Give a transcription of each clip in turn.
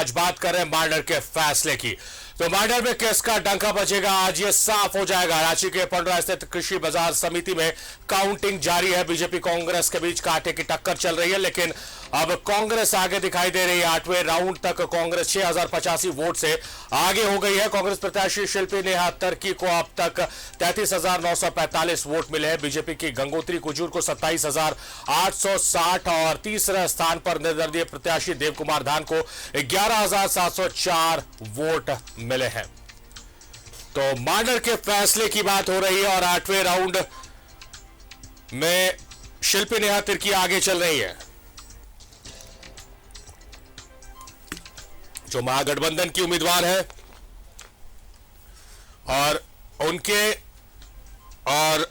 आज बात कर रहे हैं मांडर के फैसले की। तो मांडर में किसका डंका बजेगा, आज ये साफ हो जाएगा। रांची के पंडरा स्थित कृषि बाजार समिति में काउंटिंग जारी है। बीजेपी कांग्रेस के बीच कांटे की टक्कर चल रही है, लेकिन अब कांग्रेस आगे दिखाई दे रही है। 8वें राउंड तक कांग्रेस 6085 वोट से आगे हो गई है। कांग्रेस प्रत्याशी शिल्पी नेहा तिर्की को अब तक 33,945 वोट मिले हैं। बीजेपी की गंगोत्री कुजूर को 27,860 और तीसरे स्थान पर निर्दलीय प्रत्याशी देव कुमार धान को 11,704 वोट मिले हैं। तो मांडर के फैसले की बात हो रही है और 8वें राउंड में शिल्पी नेहा तिर्की आगे चल रही है। जो महागठबंधन की उम्मीदवार है और उनके और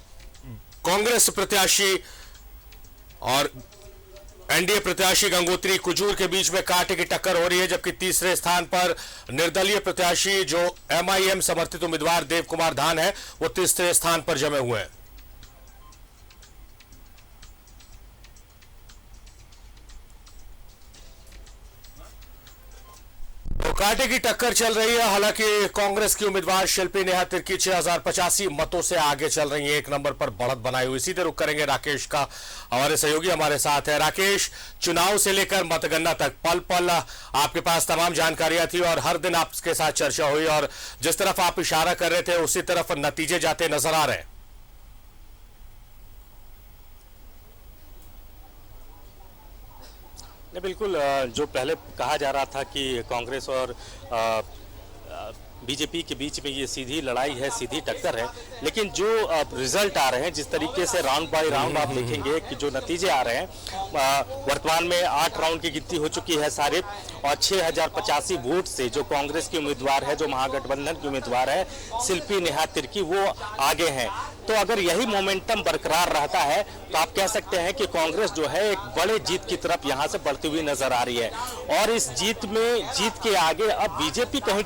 कांग्रेस प्रत्याशी और एनडीए प्रत्याशी गंगोत्री कुजूर के बीच में कांटे की टक्कर हो रही है, जबकि तीसरे स्थान पर निर्दलीय प्रत्याशी जो एमआईएम समर्थित उम्मीदवार देव कुमार धान है वो तीसरे स्थान पर जमे हुए हैं। तो कांटे की टक्कर चल रही है। हालांकि कांग्रेस की उम्मीदवार शिल्पी नेहा तिर्की 6085 मतों से आगे चल रही है, एक नंबर पर बढ़त बनाई हुई। सीधे रुख करेंगे राकेश का, हमारे सहयोगी हमारे साथ है। राकेश, चुनाव से लेकर मतगणना तक पल पल आपके पास तमाम जानकारियां थी और हर दिन आपके साथ चर्चा हुई और जिस तरफ आप इशारा कर रहे थे उसी तरफ नतीजे जाते नजर आ रहे हैं। नहीं, बिल्कुल। जो पहले कहा जा रहा था कि कांग्रेस और बीजेपी के बीच में ये सीधी लड़ाई है, सीधी टक्कर है, लेकिन जो रिजल्ट आ रहे हैं, जिस तरीके से राउंड बाय राउंड आप देखेंगे कि जो नतीजे आ रहे हैं, वर्तमान में 8 राउंड की गिनती हो चुकी है सारे और 6085 वोट से जो कांग्रेस की उम्मीदवार है, जो महागठबंधन की उम्मीदवार है शिल्पी नेहा तिर्की, वो आगे हैं। तो अगर यही मोमेंटम बरकरार रहता है तो आप कह सकते हैं कि कांग्रेस जो है एक बड़े जीत की तरफ यहां से बढ़ती हुई नजर आ रही है और इस जीत के आगे अब बीजेपी कहीं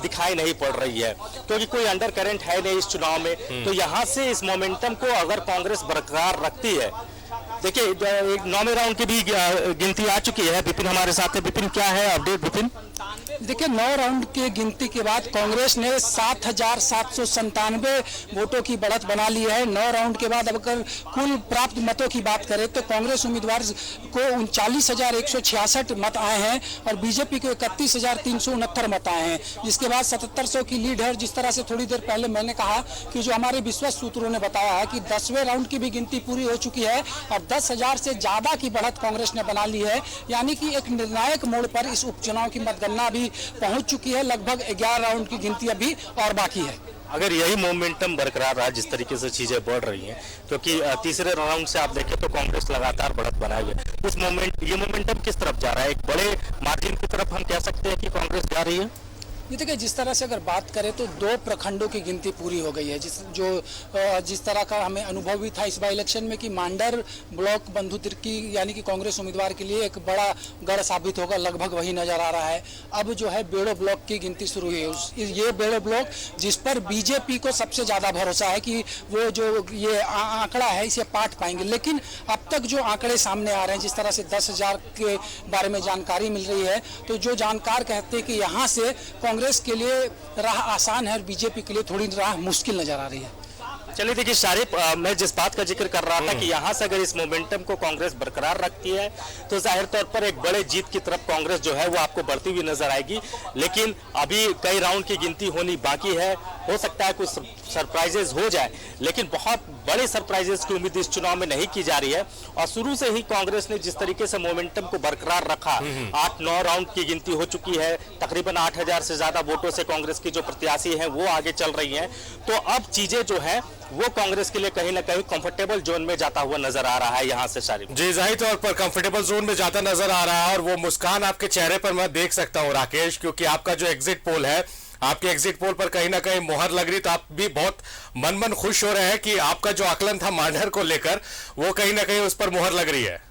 दिखाई नहीं पड़ रही है, क्योंकि कोई अंडर करंट है नहीं इस चुनाव में। तो यहां से इस मोमेंटम को अगर कांग्रेस बरकरार रखती है, देखिए 9वें राउंड की भी गिनती आ चुकी है। विपिन हमारे साथ है। विपिन, क्या है अपडेट? विपिन, देखिए 9 राउंड की गिनती के बाद कांग्रेस ने 7,797 वोटों की बढ़त बना ली है। 9 राउंड के बाद अगर कुल प्राप्त मतों की बात करें तो कांग्रेस उम्मीदवार को 39,166 मत आए हैं और बीजेपी को 31,369 मत आए हैं, जिसके बाद 7700 की लीड है। जिस तरह से थोड़ी देर पहले मैंने कहा कि जो हमारे विश्वस्त सूत्रों ने बताया है कि 10वें राउंड की भी गिनती पूरी हो चुकी है और 10,000 से ज्यादा की बढ़त कांग्रेस ने बना ली है, यानी कि एक निर्णायक मोड़ पर इस उपचुनाव की मतगणना भी पहुंच चुकी है। लगभग 11 राउंड की गिनती अभी और बाकी है। अगर यही मोमेंटम बरकरार रहा, जिस तरीके से चीजें बढ़ रही हैं, क्योंकि तीसरे राउंड से आप देखें तो कांग्रेस लगातार बढ़त बनाए हुए, ये मोमेंटम किस तरफ जा रहा है? एक बड़े मार्जिन की तरफ हम कह सकते हैं कि कांग्रेस जा रही है। ये देखिए, जिस तरह से अगर बात करें तो 2 प्रखंडों की गिनती पूरी हो गई है, जिस तरह का हमें अनुभव भी था इस बाई इलेक्शन में कि मांडर ब्लॉक बंधु तिर्की यानी कि कांग्रेस उम्मीदवार के लिए एक बड़ा गढ़ साबित होगा, लगभग वही नजर आ रहा है। अब जो है बेड़ो ब्लॉक की गिनती शुरू हुई है। ये बेड़ो ब्लॉक जिस पर बीजेपी को सबसे ज्यादा भरोसा है कि वो जो ये आंकड़ा है इसे पाट पाएंगे, लेकिन अब तक जो आंकड़े सामने आ रहे हैं, जिस तरह से 10,000 के बारे में जानकारी मिल रही है, तो जो जानकार कहते हैं कि यहाँ से कांग्रेस के लिए राह आसान है और बीजेपी के लिए थोड़ी राह मुश्किल नजर आ रही है। चलिए देखिए शारिफ, मैं जिस बात का जिक्र कर रहा था कि यहाँ से अगर इस मोमेंटम को कांग्रेस बरकरार रखती है तो जाहिर तौर पर एक बड़े जीत की तरफ कांग्रेस जो है वो आपको बढ़ती हुई नजर आएगी, लेकिन अभी कई राउंड की गिनती होनी बाकी है। हो सकता है कुछ सरप्राइजेस हो जाए, लेकिन बहुत बड़े सरप्राइजेस की उम्मीद इस चुनाव में नहीं की जा रही है और शुरू से ही कांग्रेस ने जिस तरीके से मोमेंटम को बरकरार रखा, 8-9 राउंड की गिनती हो चुकी है, तकरीबन 8,000 से ज्यादा वोटों से कांग्रेस की जो प्रत्याशी हैं वो आगे चल रही हैं। तो अब चीजें जो है वो कांग्रेस के लिए कहीं ना कहीं कंफर्टेबल जोन में जाता हुआ नजर आ रहा है। यहां से शारिफ जी, जाहिर तौर पर कंफर्टेबल जोन में जाता नजर आ रहा है और वो मुस्कान आपके चेहरे पर मैं देख सकता हूं राकेश, क्योंकि आपका जो एग्जिट पोल है, आपके एग्जिट पोल पर कहीं ना कहीं मोहर लग रही, तो आप भी बहुत मन खुश हो रहे हैं कि आपका जो आकलन था मांडर को लेकर वो कहीं ना कहीं उस पर मोहर लग रही है।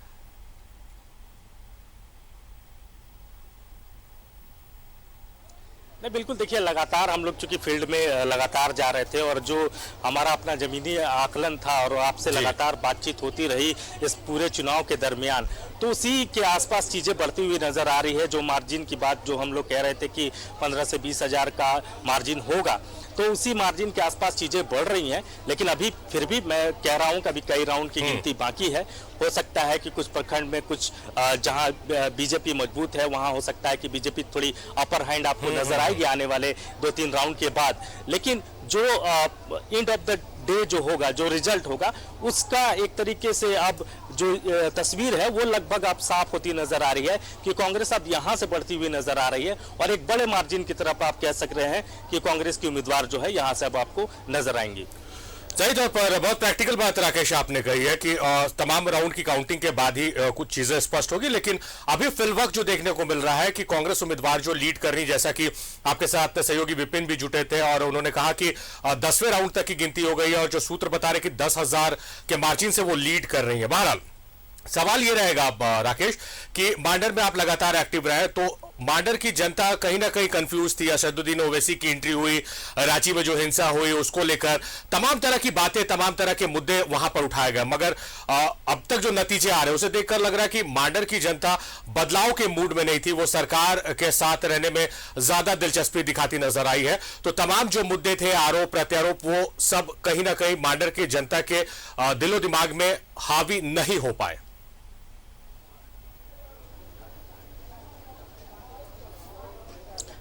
नहीं, बिल्कुल देखिए, लगातार हम लोग चूंकि फील्ड में लगातार जा रहे थे और जो हमारा अपना जमीनी आकलन था और आपसे लगातार बातचीत होती रही इस पूरे चुनाव के दरमियान, तो उसी के आसपास चीज़ें बढ़ती हुई नजर आ रही है। जो मार्जिन की बात जो हम लोग कह रहे थे कि 15 से 20 हज़ार का मार्जिन होगा, तो उसी मार्जिन के आसपास चीज़ें बढ़ रही हैं। लेकिन अभी फिर भी मैं कह रहा हूं कि अभी कई राउंड की गिनती बाकी है। हो सकता है कि कुछ प्रखंड में कुछ जहां बीजेपी मजबूत है वहां हो सकता है कि बीजेपी थोड़ी अपर हैंड आपको नजर आएगी आने वाले 2-3 राउंड के बाद। लेकिन जो एंड ऑफ द डे जो होगा, जो रिजल्ट होगा, उसका एक तरीके से अब जो तस्वीर है वो लगभग अब साफ होती नजर आ रही है कि कांग्रेस अब यहां से बढ़ती हुई नजर आ रही है और एक बड़े मार्जिन की तरफ आप कह सक रहे हैं कि कांग्रेस की उम्मीदवार जो है यहां से अब आपको नजर आएंगी। सही तौर पर बहुत प्रैक्टिकल बात राकेश आपने कही है कि तमाम राउंड की काउंटिंग के बाद ही कुछ चीजें स्पष्ट होगी। लेकिन अभी फिलवक्त जो देखने को मिल रहा है कि कांग्रेस उम्मीदवार जो लीड कर रही, जैसा कि आपके साथ सहयोगी विपिन भी जुटे थे और उन्होंने कहा कि 10वें राउंड तक की गिनती हो गई है और जो सूत्र बता रहे कि 10,000 के मार्जिन से वो लीड कर रही है। बहरहाल सवाल ये रहेगा राकेश कि मांडर में आप लगातार एक्टिव रहे, तो मांडर की जनता कहीं ना कहीं कंफ्यूज थी। असदुद्दीन ओवैसी की एंट्री हुई, रांची में जो हिंसा हुई उसको लेकर तमाम तरह की बातें, तमाम तरह के मुद्दे वहां पर उठाए गए। मगर अब तक जो नतीजे आ रहे हैं उसे देखकर लग रहा है कि मांडर की जनता बदलाव के मूड में नहीं थी, वो सरकार के साथ रहने में ज्यादा दिलचस्पी दिखाती नजर आई है। तो तमाम जो मुद्दे थे, आरोप प्रत्यारोप, वो सब कहीं ना कहीं मांडर की जनता के दिलो दिमाग में हावी नहीं हो पाए।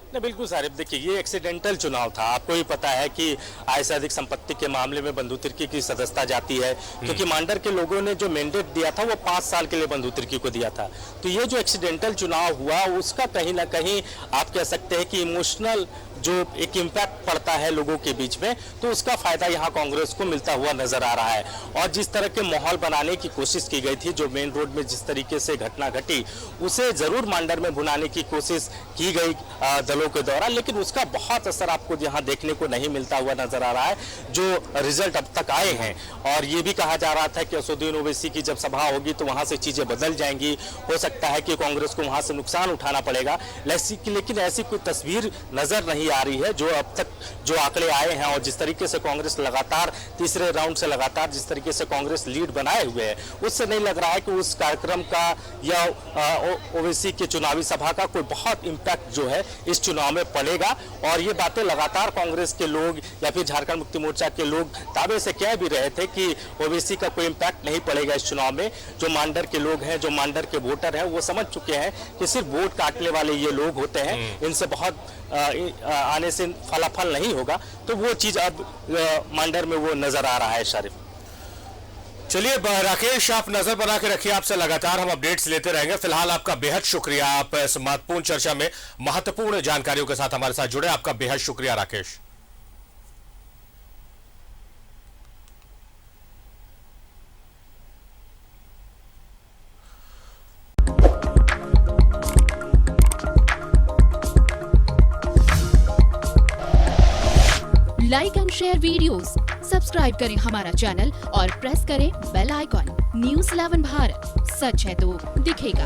नहीं, बिल्कुल सारिफ, देखिए ये एक्सीडेंटल चुनाव था। आपको ही पता है कि आय से अधिक संपत्ति के मामले में बंधु तिर्की की सदस्यता जाती है, क्योंकि मांडर के लोगों ने जो मैंडेट दिया था वो 5 साल के लिए बंधु तिर्की को दिया था। तो ये जो एक्सीडेंटल चुनाव हुआ उसका कहीं ना कहीं आप कह सकते हैं कि इमोशनल जो एक इम्पैक्ट पड़ता है लोगों के बीच में, तो उसका फायदा यहाँ कांग्रेस को मिलता हुआ नजर आ रहा है। और जिस तरह के माहौल बनाने की कोशिश की गई थी, जो मेन रोड में जिस तरीके से घटना घटी, उसे जरूर मांडर में भुनाने की कोशिश की गई दलों के द्वारा, लेकिन उसका बहुत असर आपको यहाँ देखने को नहीं मिलता हुआ नजर आ रहा है। जो रिजल्ट अब तक आए हैं, और ये भी कहा जा रहा था कि असदुद्दीन ओवैसी की जब सभा होगी तो वहां से चीजें बदल जाएंगी, हो सकता है कि कांग्रेस को वहां से नुकसान उठाना पड़ेगा, लेकिन ऐसी कोई तस्वीर नजर नहीं आ रही है। जो अब तक जो आंकड़े आए हैं और जिस तरीके से कांग्रेस लगातार तीसरे राउंड से लगातार जिस तरीके से कांग्रेस लीड बनाए हुए है, उससे नहीं लग रहा है कि उस कार्यक्रम का या ओवैसी के चुनावी सभा का कोई बहुत इंपैक्ट जो है इस चुनाव में पड़ेगा। और ये बातें लगातार कांग्रेस के लोग या फिर झारखंड मुक्ति मोर्चा के लोग दावे से कह भी रहे थे कि ओवैसी का कोई इंपैक्ट नहीं पड़ेगा इस चुनाव में। जो मांडर के लोग हैं, जो मांडर के वोटर हैं, वो समझ चुके हैं कि सिर्फ वोट काटने वाले ये लोग होते हैं, इनसे बहुत आने से फलाफल नहीं होगा। तो वो चीज अब मांडर में वो नजर आ रहा है। शारिफ, चलिए राकेश, आप नजर बना के रखिए, आपसे लगातार हम अपडेट्स लेते रहेंगे। फिलहाल आपका बेहद शुक्रिया, आप इस महत्वपूर्ण चर्चा में महत्वपूर्ण जानकारियों के साथ हमारे साथ जुड़े, आपका बेहद शुक्रिया Rakesh. Like and share videos, subscribe करें हमारा चैनल और प्रेस करें बेल आइकॉन। न्यूज़ 11 भारत, सच है तो दिखेगा।